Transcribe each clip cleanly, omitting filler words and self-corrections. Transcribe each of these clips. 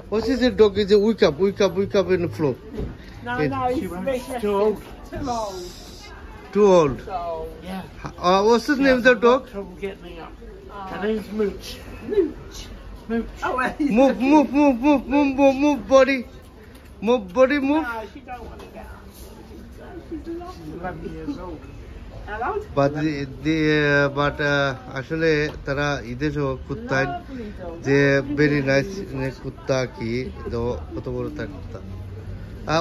What is the dog? Is a wake up in the floor. No, It- no, he's Too old. too old. Too old. So, Yeah. What's the name of the dog? Trouble getting me up. Her name's Mooch. Mooch. Mooch. Oh, well, Move, body. Move, body, move. no, she don't want to get up. She's lovely. She's 11 years old. Hello? But আসলে তারা ইদেশও কুত্তায় Lovely dog. যে very nice কুত্তা কি তো কত বড় তার কুত্তা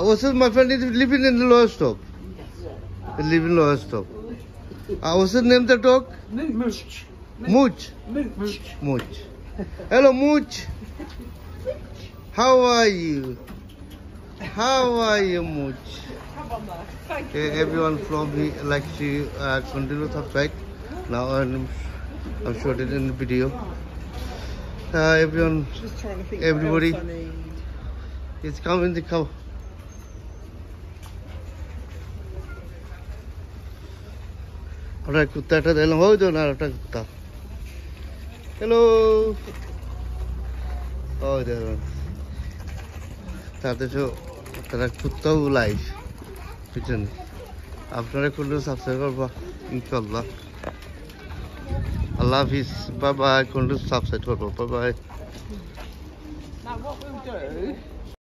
also my friend is living in the lower stop. Living in lower stop. What's the name of the dog? Mooch. Mooch. Mooch. Mooch. Hello, Mooch. How are you? How are you, Mooch? Come on, Mark. Thank you. Okay, everyone from me like to continue subscribe. Now I'm shooting in the video. Everyone, Just trying to think Everybody. what else I need. it's coming to come. Alright, কুত্তাটা দিলাম হই তো না একটা কুত্তা hello ওই দেখুন তাতে তো তারা কুত্তাও লাইভ পিছনে আপনারা কোনো সাবস্ক্রাইব করবা ইনশাআল্লাহ আল্লাহ হাফিজ বাই বাই কোনো সাবস্ক্রাইব করবো bye bye Now, what we'll do